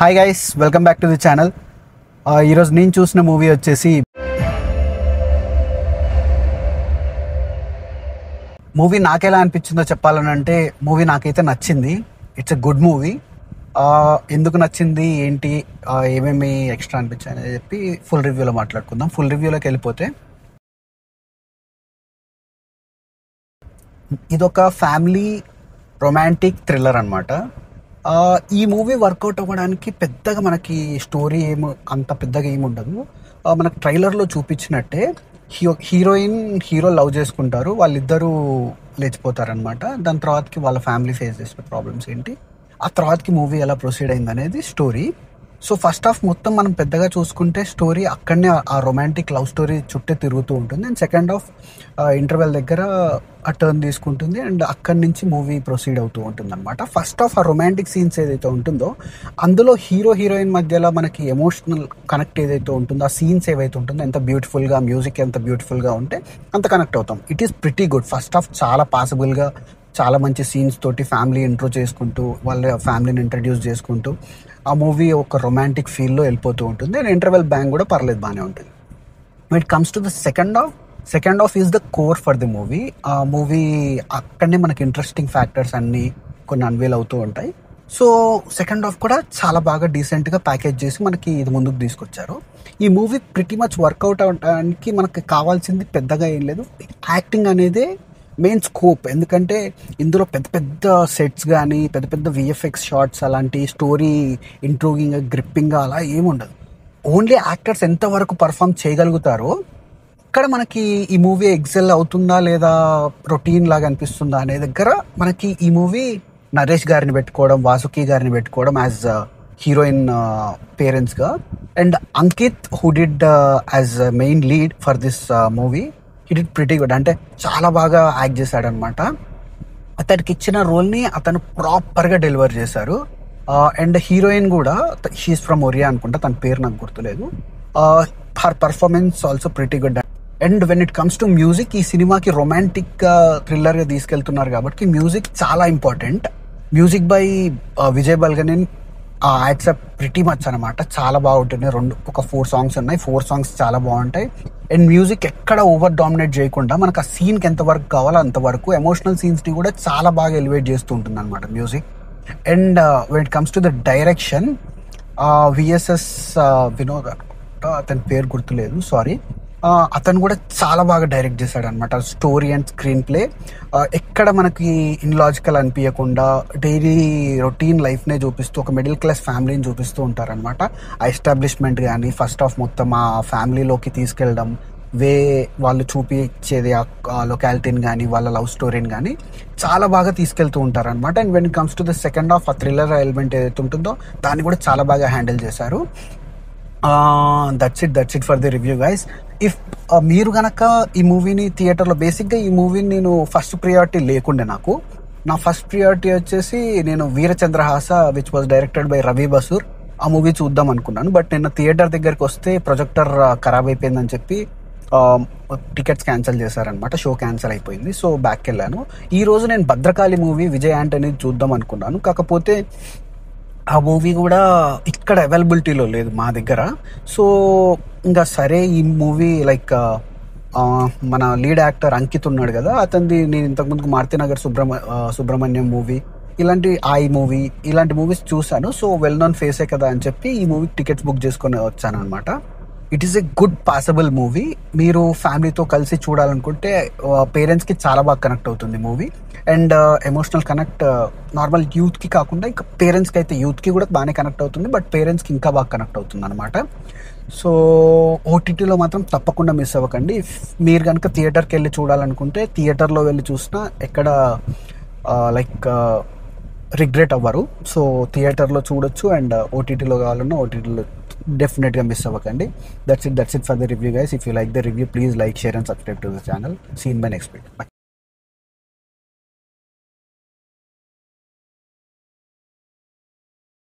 Hi guys, welcome back to the channel. ఈరోజు నేను చూసిన మూవీ వచ్చేసి మూవీ నాకెలా అనిపించిందో చెప్పాలనంటే మూవీ నాకైతే నచ్చింది. It's a good movie. ఎందుకు నచ్చింది ఏంటి, ఏమేమి ఎక్స్ట్రా అనిపించాయి అని చెప్పి ఫుల్ రివ్యూలో మాట్లాడుకుందాం. ఫుల్ రివ్యూలోకి వెళ్ళిపోతే ఇదొక ఫ్యామిలీ రొమాంటిక్ థ్రిల్లర్ అనమాట. ఈ మూవీ వర్కౌట్ అవ్వడానికి పెద్దగా మనకి స్టోరీ అంత పెద్దగా ఏమి ఉండదు. మనకు ట్రైలర్లో చూపించినట్టే హీరో లవ్ చేసుకుంటారు, వాళ్ళిద్దరూ లేచిపోతారనమాట. దాని తర్వాతకి వాళ్ళ ఫ్యామిలీ ఫేస్ చేసిన ప్రాబ్లమ్స్ ఏంటి, ఆ తర్వాతకి మూవీ ఎలా ప్రొసీడ్ అయింది అనేది స్టోరీ. సో ఫస్ట్ హాఫ్ మొత్తం మనం పెద్దగా చూసుకుంటే స్టోరీ అక్కడనే ఆ రొమాంటిక్ లవ్ స్టోరీ చుట్టే తిరుగుతూ ఉంటుంది. అండ్ సెకండ్ హాఫ్ ఇంటర్వెల్ దగ్గర ఆ టర్న్ తీసుకుంటుంది అండ్ అక్కడి నుంచి మూవీ ప్రొసీడ్ అవుతూ ఉంటుంది అనమాట. ఫస్ట్ హాఫ్ ఆ రొమాంటిక్ సీన్స్ ఏదైతే ఉంటుందో అందులో హీరోయిన్ మధ్యలో మనకి ఎమోషనల్ కనెక్ట్ ఏదైతే ఉంటుందో, ఆ సీన్స్ ఏవైతే ఉంటుందో ఎంత బ్యూటిఫుల్గా, మ్యూజిక్ ఎంత బ్యూటిఫుల్గా ఉంటే అంత కనెక్ట్ అవుతాం. It is pretty good. First half చాలా పాసిబుల్గా చాలా మంచి సీన్స్ తోటి ఫ్యామిలీ ఇంట్రో చేసుకుంటూ వాళ్ళ ఫ్యామిలీని ఇంట్రడ్యూస్ చేసుకుంటూ ఆ మూవీ ఒక రొమాంటిక్ ఫీల్లో వెళ్ళిపోతూ ఉంటుంది. అండ్ ఇంటర్వెల్ బ్యాంగ్ కూడా పర్లేదు, బాగానే ఉంటుంది. It comes to the second half is the core for the movie. ఆ మూవీ అక్కడనే మనకి ఇంట్రెస్టింగ్ ఫ్యాక్టర్స్ అన్నీ కొన్ని అన్వేల్ అవుతూ ఉంటాయి. సో సెకండ్ హాఫ్ కూడా చాలా బాగా డీసెంట్గా ప్యాకేజ్ చేసి మనకి ఇది ముందుకు తీసుకొచ్చారు. ఈ మూవీ ప్రిటీ మచ్ వర్కౌట్ అవడానికి మనకి కావాల్సింది పెద్దగా ఏం లేదు. యాక్టింగ్ అనేదే మెయిన్ స్కోప్. ఎందుకంటే ఇందులో పెద్ద పెద్ద సెట్స్ కానీ పెద్ద పెద్ద విఎఫ్ఎక్స్ షార్ట్స్ అలాంటి స్టోరీ ఇంట్రూవింగ్ గ్రిప్పింగ్ అలా ఏముండదు. ఓన్లీ యాక్టర్స్ ఎంతవరకు పర్ఫామ్ చేయగలుగుతారో ఇక్కడ మనకి ఈ మూవీ ఎక్సెల్ అవుతుందా లేదా రొటీన్ లాగా అనిపిస్తుందా అనే దగ్గర మనకి ఈ మూవీ నరేష్ గారిని పెట్టుకోవడం, వాసుకి గారిని పెట్టుకోవడం యాజ్ హీరోయిన్ పేరెంట్స్గా, and Ankit who did as main lead for this movie, he did pretty good. అంటే చాలా బాగా యాక్ట్ చేశాడనమాట. అతనికి ఇచ్చిన రోల్ని అతను ప్రాపర్గా డెలివర్ చేశారు. అండ్ హీరోయిన్ కూడా, షీఈస్ ఫ్రమ్ ఒరియా అనుకుంటా, తన పేరు నాకు గుర్తులేదు. Her performance also pretty good. And when it comes to music, ఈ సినిమాకి రొమాంటిక్ థ్రిల్లర్గా తీసుకెళ్తున్నారు కాబట్టి మ్యూజిక్ చాలా important. Music by Vijay Bulganin accept pretty much అనమాట. చాలా బాగుంటుంది. ఒక 4 సాంగ్స్ ఉన్నాయి. 4 సాంగ్స్ చాలా బాగుంటాయి. అండ్ మ్యూజిక్ ఎక్కడ ఓవర్ డామినేట్ చేయకుండా మనకు ఆ సీన్కి ఎంతవరకు కావాలో అంతవరకు ఎమోషనల్ సీన్స్ని కూడా చాలా బాగా ఎలివేట్ చేస్తూ ఉంటుంది అనమాట music. And when it comes to the direction, VSS Vinod, అతని పేరు గుర్తులేదు, సారీ, అతను కూడా చాలా బాగా డైరెక్ట్ చేశాడు అనమాట. స్టోరీ అండ్ స్క్రీన్ ప్లే ఎక్కడ మనకి ఇన్లాజికల్ అనిపించకుండా డైలీ రొటీన్ లైఫ్నే చూపిస్తూ ఒక మిడిల్ క్లాస్ ఫ్యామిలీని చూపిస్తూ ఉంటారనమాట. ఆ ఎస్టాబ్లిష్మెంట్ కానీ ఫస్ట్ ఆఫ్ మొత్తం ఆ ఫ్యామిలీలోకి తీసుకెళ్ళడం, వాళ్ళు చూపించేది ఆ లొకాలిటీని కానీ వాళ్ళ లవ్ స్టోరీని కానీ చాలా బాగా తీసుకెళ్తూ ఉంటారనమాట. And when it comes to the second half, ఆ థ్రిల్లర్ ఎలిమెంట్ ఏదైతే ఉంటుందో దాన్ని కూడా చాలా బాగా హ్యాండిల్ చేశారు. That's it for the review guys. If మీరు కనుక ఈ మూవీని థియేటర్లో, బేసిక్గా ఈ మూవీని నేను ఫస్ట్ ప్రియారిటీ లేకుండే, నా ఫస్ట్ ప్రియారిటీ వచ్చేసి నేను Veerachandrahasa which was directed by Ravi Basur, ఆ మూవీ చూద్దాం అనుకున్నాను. బట్ నిన్న థియేటర్ దగ్గరికి వస్తే ప్రొజెక్టర్ ఖరాబ్ అయిపోయిందని చెప్పి టికెట్స్ క్యాన్సిల్ చేశారనమాట. షో క్యాన్సిల్ అయిపోయింది. సో బ్యాక్ వెళ్ళాను. ఈరోజు నేను భద్రకాళి మూవీ విజయ్ యాంటనీ చూద్దాం అనుకున్నాను. కాకపోతే ఆ మూవీ కూడా ఇక్కడ అవైలబిలిటీలో లేదు మా దగ్గర. సో ఇంకా సరే, ఈ మూవీ లైక్ మన లీడ్ యాక్టర్ అంకిత్ ఉన్నాడు కదా, అతనిది నేను ఇంతకుముందుకు మారుతినగర్ సుబ్రహ్మణ్యం మూవీ, ఇలాంటి మూవీస్ చూశాను. సో వెల్ నోన్ ఫేసే కదా అని చెప్పి ఈ మూవీకి టికెట్స్ బుక్ చేసుకొని వచ్చాను అనమాట. It is a good possible movie. మీరు ఫ్యామిలీతో కలిసి చూడాలనుకుంటే పేరెంట్స్కి చాలా బాగా కనెక్ట్ అవుతుంది movie. And emotional connect normal యూత్కి కాకుండా ఇంకా పేరెంట్స్కి అయితే, యూత్కి కూడా బాగానే కనెక్ట్ అవుతుంది, బట్ పేరెంట్స్కి ఇంకా బాగా కనెక్ట్ అవుతుంది అనమాట. సో ఓటీటీలో మాత్రం తప్పకుండా మిస్ అవ్వకండి. మీరు కనుక థియేటర్కి వెళ్ళి చూడాలనుకుంటే థియేటర్లో వెళ్ళి చూసినా ఎక్కడ లైక్ రిగ్రెట్ అవ్వరు. సో థియేటర్లో చూడొచ్చు. అండ్ ఓటీటీలో కావాలన్నా ఓటీటీలో డెఫినెట్గా మిస్ అవ్వకండి. That's it for the review guys. If you like the review, please like, share and subscribe to the channel. See in my next video.